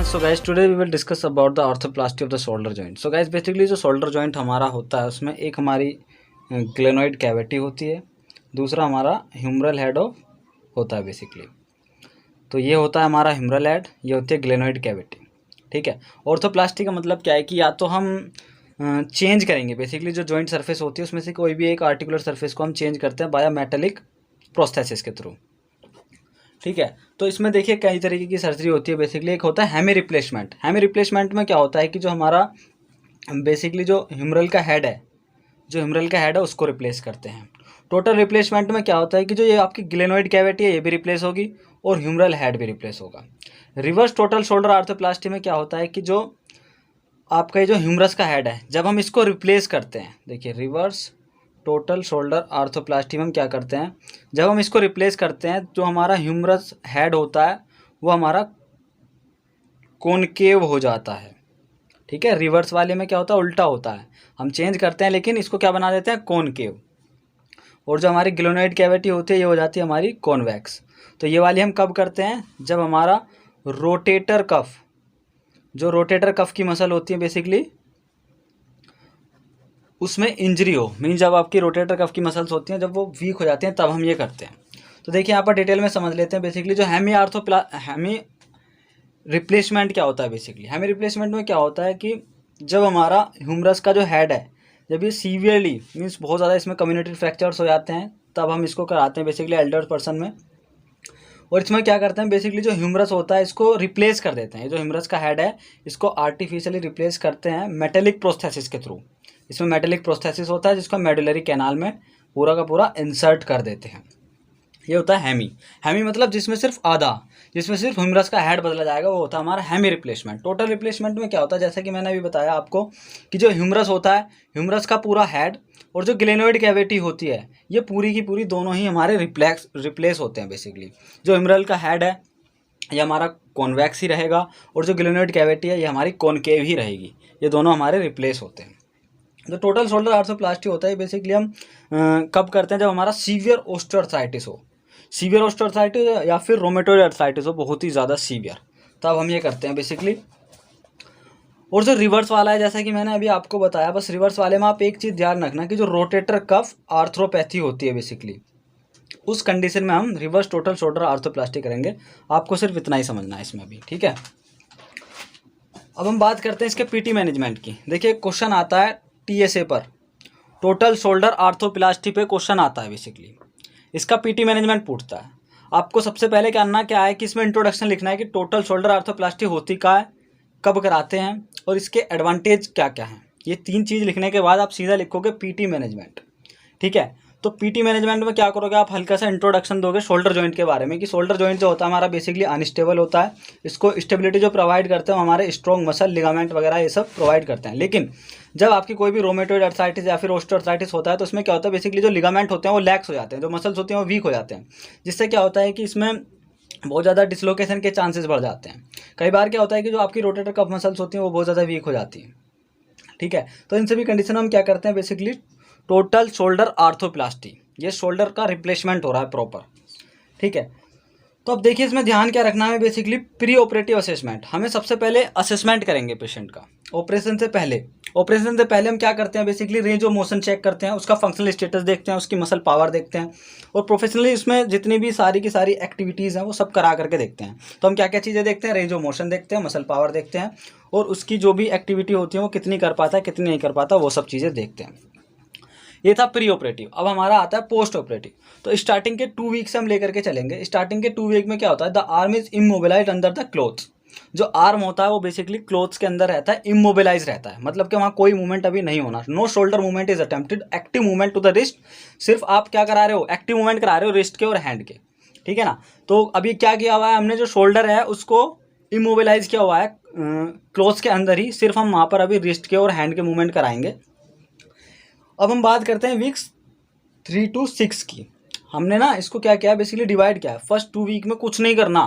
So guys, today we will discuss about the arthroplasty of the shoulder joint. So guys, basically जो shoulder joint हमारा होता है उसमें एक हमारी ग्लेनोइड कैविटी होती है, दूसरा हमारा ह्यूमरल हेड ऑफ होता है बेसिकली। तो ये होता है हमारा ह्यूमरल हेड, ये होती है ग्लेनोइड कैविटी। ठीक है। ऑर्थोप्लास्टी का मतलब क्या है कि या तो हम चेंज करेंगे बेसिकली जो जॉइंट सरफेस होती है उसमें से कोई भी एक आर्टिकुलर सरफेस को हम चेंज करते हैं बाया मेटेलिक प्रोस्थेसिस के थ्रू। ठीक है। तो इसमें देखिए कई तरीके की सर्जरी होती है। बेसिकली एक होता है हेमी रिप्लेसमेंट। हेमी रिप्लेसमेंट में क्या होता है कि जो हमारा बेसिकली जो ह्यूमरल का हेड है उसको रिप्लेस करते हैं। टोटल रिप्लेसमेंट में क्या होता है कि जो ये आपकी ग्लेनोइड कैविटी है ये भी रिप्लेस होगी और ह्यूमरल हेड भी रिप्लेस होगा। रिवर्स टोटल शोल्डर आर्थोप्लास्टी में क्या होता है कि जो आपका ये जो ह्यूमरस का हेड है जब हम इसको रिप्लेस करते हैं, देखिए रिवर्स टोटल शोल्डर आर्थोप्लास्टी में हम क्या करते हैं, जब हम इसको रिप्लेस करते हैं जो हमारा ह्यूमरस हेड होता है वो हमारा कॉनकेव हो जाता है। ठीक है। रिवर्स वाले में क्या होता है, उल्टा होता है, हम चेंज करते हैं लेकिन इसको क्या बना देते हैं, कॉनकेव। और जो हमारी ग्लेनोइड कैविटी होती है ये हो जाती है हमारी कॉन्वेक्स। तो ये वाली हम कब करते हैं, जब हमारा रोटेटर कफ, जो रोटेटर कफ की मसल होती है बेसिकली उसमें इंजरी हो, मीन जब आपकी रोटेटर कफ की मसल्स होती हैं जब वो वीक हो जाती हैं तब हम ये करते हैं। तो देखिए यहाँ पर डिटेल में समझ लेते हैं बेसिकली जो हेमी रिप्लेसमेंट क्या होता है। बेसिकली हेमी रिप्लेसमेंट में क्या होता है कि जब हमारा ह्यूमरस का जो हेड है जब ये सीवियरली मीन्स बहुत ज़्यादा इसमें कम्युनिटी फ्रैक्चर्स हो जाते हैं तब हम इसको कराते हैं बेसिकली एल्डर पर्सन में। और इसमें क्या करते हैं बेसिकली जो ह्यूमरस होता है इसको रिप्लेस कर देते हैं। जो ह्यूमरस का हेड है इसको आर्टिफिशियली रिप्लेस करते हैं मेटेलिक प्रोस्थेसिस के थ्रू। इसमें मेटेलिक प्रोस्थेसिस होता है जिसको मेडुलरी कैनाल में पूरा का पूरा इंसर्ट कर देते हैं। ये होता है हेमी मतलब जिसमें सिर्फ ह्यूमरस का हेड बदला जाएगा वो होता है हमारा हेमी रिप्लेसमेंट। टोटल रिप्लेसमेंट में क्या होता है, जैसे कि मैंने अभी बताया आपको कि जो ह्यूमरस होता है, ह्यूमरस का पूरा हेड और जो ग्लेनोइड कैविटी होती है ये पूरी की पूरी दोनों ही हमारे रिप्लेस होते हैं। बेसिकली जो ह्यूमरल का हेड है ये हमारा कॉन्वेक्स ही रहेगा और जो ग्लेनोइड कैविटी है ये हमारी कॉनकेव ही रहेगी। ये दोनों हमारे रिप्लेस होते हैं। जो टोटल शोल्डर आर्थोप्लास्टी होता है बेसिकली हम कब करते हैं, जब हमारा सीवियर ऑस्टियोआर्थराइटिस हो, सीवियर ऑस्टियोआर्थराइटिस या फिर रोमेटॉइड आर्थराइटिस हो बहुत ही ज़्यादा सीवियर, तब हम ये करते हैं बेसिकली। और जो रिवर्स वाला है जैसा कि मैंने अभी आपको बताया, बस रिवर्स वाले में आप एक चीज़ ध्यान रखना कि जो रोटेटर कफ आर्थ्रोपैथी होती है बेसिकली उस कंडीशन में हम रिवर्स टोटल शोल्डर आर्थोप्लास्टी करेंगे। आपको सिर्फ इतना ही समझना है इसमें भी। ठीक है। अब हम बात करते हैं इसके पीटी मैनेजमेंट की। देखिए क्वेश्चन आता है टीएसए पर, टोटल शोल्डर आर्थोप्लास्टी पे क्वेश्चन आता है बेसिकली। इसका पीटी मैनेजमेंट पूछता है। आपको सबसे पहले क्या है कि इसमें इंट्रोडक्शन लिखना है कि टोटल शोल्डर आर्थोप्लास्टी होती क्या है, कब कराते हैं और इसके एडवांटेज क्या क्या हैं। ये 3 चीज़ लिखने के बाद आप सीधा लिखोगे पीटी मैनेजमेंट। ठीक है। तो पीटी मैनेजमेंट में क्या करोगे, आप हल्का सा इंट्रोडक्शन दोगे शोल्डर जॉइंट के बारे में कि शोल्डर जॉइंट जो होता है हमारा बेसिकली अनस्टेबल होता है। इसको स्टेबिलिटी जो प्रोवाइड करते हैं हमारे स्ट्रॉन्ग मसल, लिगामेंट वगैरह ये सब प्रोवाइड करते हैं। लेकिन जब आपकी कोई भी रोमेटॉइड आर्थराइटिस या फिर ऑस्टियोआर्थराइटिस होता है तो उसमें क्या होता है बेसिकली जो लिगामेंट होते हैं वो लैक्स हो जाते हैं, जो मसल्स होते हैं वो वीक हो जाते हैं, जिससे क्या होता है कि इसमें बहुत ज़्यादा डिसलोकेशन के चांसेस बढ़ जाते हैं। कई बार क्या होता है कि जो आपकी रोटेटर कफ मसल्स होती हैं वो बहुत ज़्यादा वीक हो जाती हैं। ठीक है। तो इन सभी कंडीशन में हम क्या करते हैं बेसिकली टोटल शोल्डर आर्थोप्लास्टी, ये शोल्डर का रिप्लेसमेंट हो रहा है प्रॉपर। ठीक है। तो अब देखिए इसमें ध्यान क्या रखना है बेसिकली प्री ऑपरेटिव असेसमेंट। हमें सबसे पहले असेसमेंट करेंगे पेशेंट का ऑपरेशन से पहले। ऑपरेशन से पहले हम क्या करते हैं basically range of motion check करते हैं, उसका फंक्शनल स्टेटस देखते हैं, उसकी मसल पावर देखते हैं और प्रोफेशनली इसमें जितनी भी सारी की सारी एक्टिविटीज़ हैं वो सब करा करके देखते हैं। तो हम क्या क्या चीज़ें देखते हैं, रेंज ऑफ मोशन देखते हैं, मसल पावर देखते हैं और उसकी जो भी एक्टिविटी होती है वो कितनी कर पाता है कितनी नहीं कर पाता वो सब चीज़ें देखते हैं। ये था प्री ऑपरेटिव। अब हमारा आता है पोस्ट ऑपरेटिव। तो स्टार्टिंग के 2 वीक से हम लेकर के चलेंगे। स्टार्टिंग के 2 वीक में क्या होता है, the arm is immobilized under the clothes. जो आर्म होता है वो बेसिकली क्लोथ्स के अंदर रहता है, इमोबिलाइज रहता है, मतलब कि वहाँ कोई मूवमेंट अभी नहीं होना। No shoulder movement is attempted, active movement to the wrist. सिर्फ आप क्या करा रहे हो, एक्टिव मूवमेंट करा रहे हो रिस्ट के और हैंड के। ठीक है ना। तो अभी क्या किया हुआ है हमने, जो शोल्डर है उसको इमोबिलाइज किया हुआ है क्लोथ्स के अंदर ही, सिर्फ हम वहाँ पर अभी रिस्ट के और हैंड के मूवमेंट कराएंगे। अब हम बात करते हैं वीक्स 3 to 6 की। हमने ना इसको क्या किया बेसिकली डिवाइड किया है। फर्स्ट 2 वीक में कुछ नहीं करना,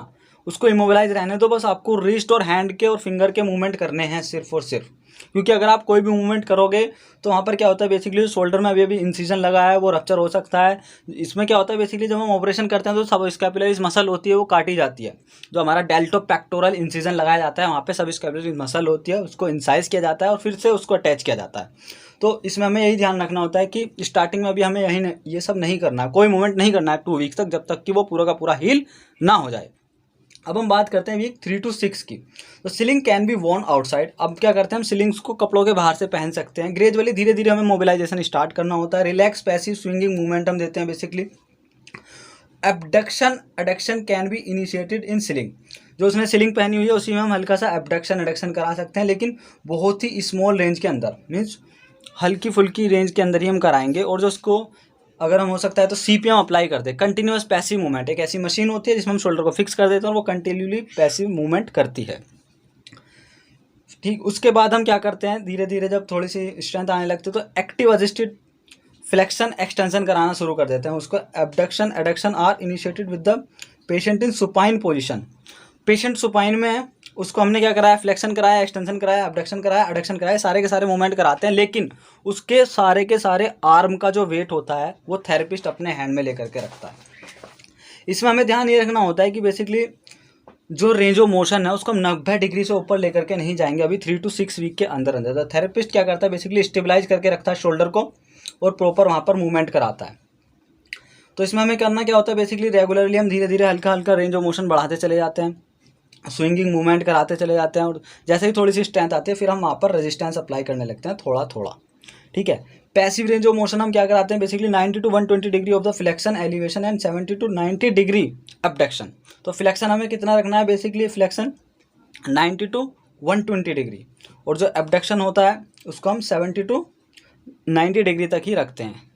उसको इमोबिलाइज रहने दो, बस आपको रिस्ट और हैंड के और फिंगर के मूवमेंट करने हैं सिर्फ और सिर्फ। क्योंकि अगर आप कोई भी मूवमेंट करोगे तो वहाँ पर क्या होता है बेसिकली, शोल्डर में अभी अभी इंसिजन लगा है वो रप्चर हो सकता है। इसमें क्या होता है बेसिकली, जब हम ऑपरेशन करते हैं तो सब स्कैपुलरिस मसल होती है वो काटी जाती है। जो हमारा डेल्टो पेक्टोरल इंसिजन लगाया जाता है वहाँ पे सब स्कैपुलरिस मसल होती है, उसको इंसाइज किया जाता है और फिर से उसको अटैच किया जाता है। तो इसमें हमें यही ध्यान रखना होता है कि स्टार्टिंग में अभी हमें ये सब नहीं करना है, कोई मूवमेंट नहीं करना है 2 वीक्स तक, जब तक कि वो पूरा का पूरा हील ना हो जाए। अब हम बात करते हैं वीक 3 to 6 की। तो ceiling can be Warne outside. अब क्या करते हैं हम, सिलिंग्स को कपड़ों के बाहर से पहन सकते हैं। ग्रेजुअली धीरे धीरे हमें मोबिलाइजेशन स्टार्ट करना होता है। रिलैक्स पैसिव स्विंगिंग मूवमेंट हम देते हैं basically. Abduction adduction can be initiated in ceiling. जो उसने सिलिंग पहनी हुई है उसी में हम हल्का सा एबडक्शन एडक्शन करा सकते हैं, लेकिन बहुत ही स्मॉल रेंज के अंदर, मीन्स हल्की फुल्की रेंज के अंदर ही हम कराएंगे। और जो उसको अगर हम हो सकता है तो CPM अप्लाई कर दे, कंटिन्यूअस पैसिव मूवमेंट। एक ऐसी मशीन होती है जिसमें हम शोल्डर को फिक्स कर देते हैं और वो कंटिन्यूली पैसिव मूवमेंट करती है। ठीक, उसके बाद हम क्या करते हैं, धीरे धीरे जब थोड़ी सी स्ट्रेंथ आने लगती है तो एक्टिव असिस्टेड फ्लेक्शन एक्सटेंशन कराना शुरू कर देते हैं उसको। Abduction adduction are initiated with the patient in supine position. Patient supine में है, उसको हमने क्या कराया, फ्लेक्शन कराया, एक्सटेंशन कराया, एबडक्शन कराया, एडक्शन कराया, सारे के सारे मूवमेंट कराते हैं। लेकिन उसके सारे के सारे आर्म का जो वेट होता है वो थेरेपिस्ट अपने हैंड में लेकर के रखता है। इसमें हमें ध्यान ये रखना होता है कि बेसिकली जो रेंज ऑफ मोशन है उसको हम 90 डिग्री से ऊपर लेकर के नहीं जाएंगे अभी 3 to 6 वीक के अंदर अंदर। तो थेरेपिस्ट क्या करता है बेसिकली, स्टेबलाइज करके रखता है शोल्डर को और प्रॉपर वहाँ पर मूवमेंट कराता है। तो इसमें हमें करना क्या होता है बेसिकली, रेगुलरली हम धीरे धीरे हल्का हल्का रेंज ऑफ मोशन बढ़ाते चले जाते हैं, स्विंगिंग मूवमेंट कराते चले जाते हैं। और जैसे ही थोड़ी सी स्ट्रेंथ आती है फिर हम वहाँ पर रेजिस्टेंस अप्लाई करने लगते हैं थोड़ा थोड़ा। ठीक है, पैसिव रेंज ऑफ मोशन हम क्या कराते हैं basically, 90 to 120 degree of the flexion elevation and 70 to 90 degree abduction. तो फ्लेक्शन हमें कितना रखना है बेसिकली, फ्लेक्शन 90 to 120 डिग्री, और जो एबडक्शन होता है उसको हम 70 to 90 डिग्री तक ही रखते हैं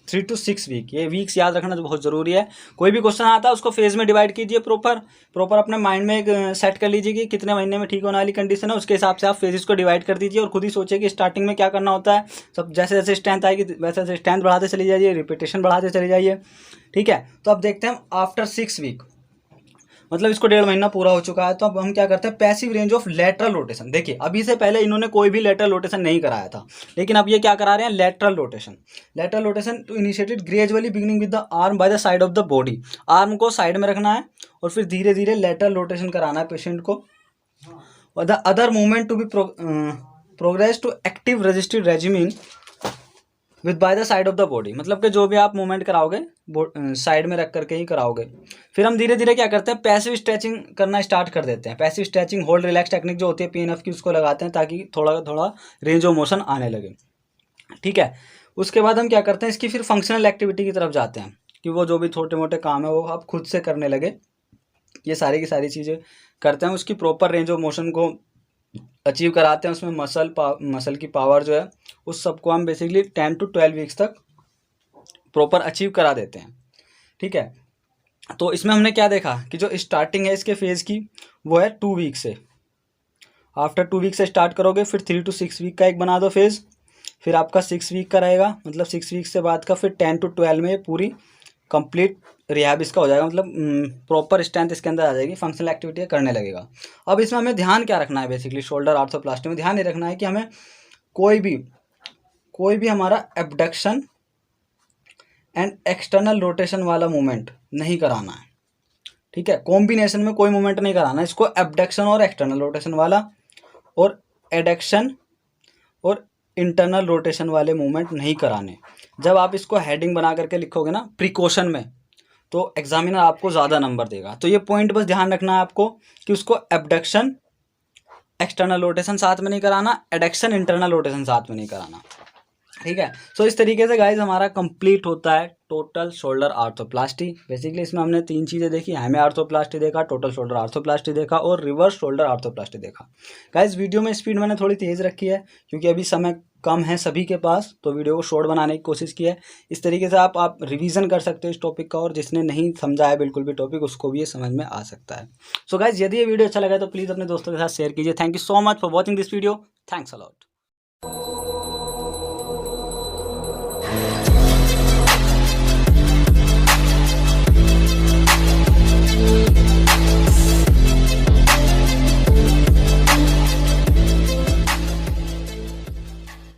3 to 6 वीक। ये वीक्स याद रखना बहुत ज़रूरी है। कोई भी क्वेश्चन आता है उसको फेज में डिवाइड कीजिए, प्रॉपर अपने माइंड में एक सेट कर लीजिए कि कितने महीने में ठीक होने वाली कंडीशन है, उसके हिसाब से आप फेजेस को डिवाइड कर दीजिए और खुद ही सोचिए कि स्टार्टिंग में क्या करना होता है। सब जैसे जैसे स्ट्रेंथ आएगी वैसे वैसे स्ट्रेंथ बढ़ाते चली जाइए, रिपीटेशन बढ़ाते चले जाइए। ठीक है, तो अब देखते हैं आफ्टर 6 वीक, मतलब इसको 1.5 महीना पूरा हो चुका है। तो अब हम क्या करते हैं, passive range of lateral rotation. देखिए अभी से पहले इन्होंने कोई भी लेटरल रोटेशन नहीं कराया था, लेकिन अब ये क्या करा रहे हैं, lateral rotation. Lateral rotation to initiated gradually beginning with the arm by the side of the body. Arm को साइड में रखना है और फिर धीरे धीरे लेटरल रोटेशन कराना है पेशेंट को। और the other movement to be progress to active resisted regimen with by the side of the body. मतलब कि जो भी आप मूवमेंट कराओगे साइड में रख करके ही कराओगे। फिर हम धीरे धीरे क्या करते हैं, पैसिव स्ट्रेचिंग करना स्टार्ट कर देते हैं। Passive stretching hold relax technique जो होती है PNF की, उसको लगाते हैं ताकि थोड़ा थोड़ा रेंज ऑफ मोशन आने लगे। ठीक है, उसके बाद हम क्या करते हैं, इसकी फिर फंक्शनल एक्टिविटी की तरफ जाते हैं कि वो जो भी छोटे मोटे काम है वो आप खुद से करने लगे। ये सारी की सारी चीज़ें करते हैं, उसकी प्रॉपर रेंज ऑफ मोशन को अचीव कराते हैं। उसमें मसल की पावर जो है उस सबको हम बेसिकली 10 to 12 वीक्स तक प्रॉपर अचीव करा देते हैं। ठीक है, तो इसमें हमने क्या देखा कि जो स्टार्टिंग है इसके फेज़ की वो है 2 वीक से। आफ्टर 2 वीक से स्टार्ट करोगे, फिर 3 to 6 वीक का एक बना दो फेज़, फिर आपका 6 वीक का रहेगा, मतलब 6 वीक से बाद का फिर 10 to 12 में ये पूरी कंप्लीट रिहैब इसका हो जाएगा। मतलब प्रॉपर स्ट्रेंथ इसके अंदर आ जाएगी, फंक्शनल एक्टिविटी करने लगेगा। अब इसमें हमें ध्यान क्या रखना है बेसिकली, शोल्डर आर्थोप्लास्टी में ध्यान ये रखना है कि हमें कोई भी हमारा एबडक्शन एंड एक्सटर्नल रोटेशन वाला मूवमेंट नहीं कराना है। ठीक है, कॉम्बिनेशन में कोई मूवमेंट नहीं कराना है इसको, एबडक्शन और एक्सटर्नल रोटेशन वाला और एडक्शन और इंटरनल रोटेशन वाले मूवमेंट नहीं कराने। जब आप इसको हेडिंग बना करके लिखोगे ना प्रिकॉशन में, तो एग्जामिनर आपको ज़्यादा नंबर देगा। तो ये पॉइंट बस ध्यान रखना है आपको कि उसको एबडक्शन एक्सटर्नल रोटेशन साथ में नहीं कराना, एडक्शन इंटरनल रोटेशन साथ में नहीं कराना। ठीक है, सो इस तरीके से गाइज हमारा कंप्लीट होता है टोटल शोल्डर आर्थोप्लास्टी। बेसिकली इसमें हमने 3 चीज़ें देखी, हेमी आर्थोप्लास्टी देखा, टोटल शोल्डर आर्थोप्लास्टी देखा और रिवर्स शोल्डर आर्थोप्लास्टी देखा। गाइज वीडियो में स्पीड मैंने थोड़ी तेज़ रखी है क्योंकि अभी समय कम है सभी के पास, तो वीडियो को शॉर्ट बनाने की कोशिश की है। इस तरीके से आप रिवीजन कर सकते हो इस टॉपिक का, और जिसने नहीं समझा है बिल्कुल भी टॉपिक उसको भी ये समझ में आ सकता है। सो गाइज यदि ये वीडियो अच्छा लगा तो प्लीज़ अपने दोस्तों के साथ शेयर कीजिए। Thank you so much for watching this video. Thanks a lot.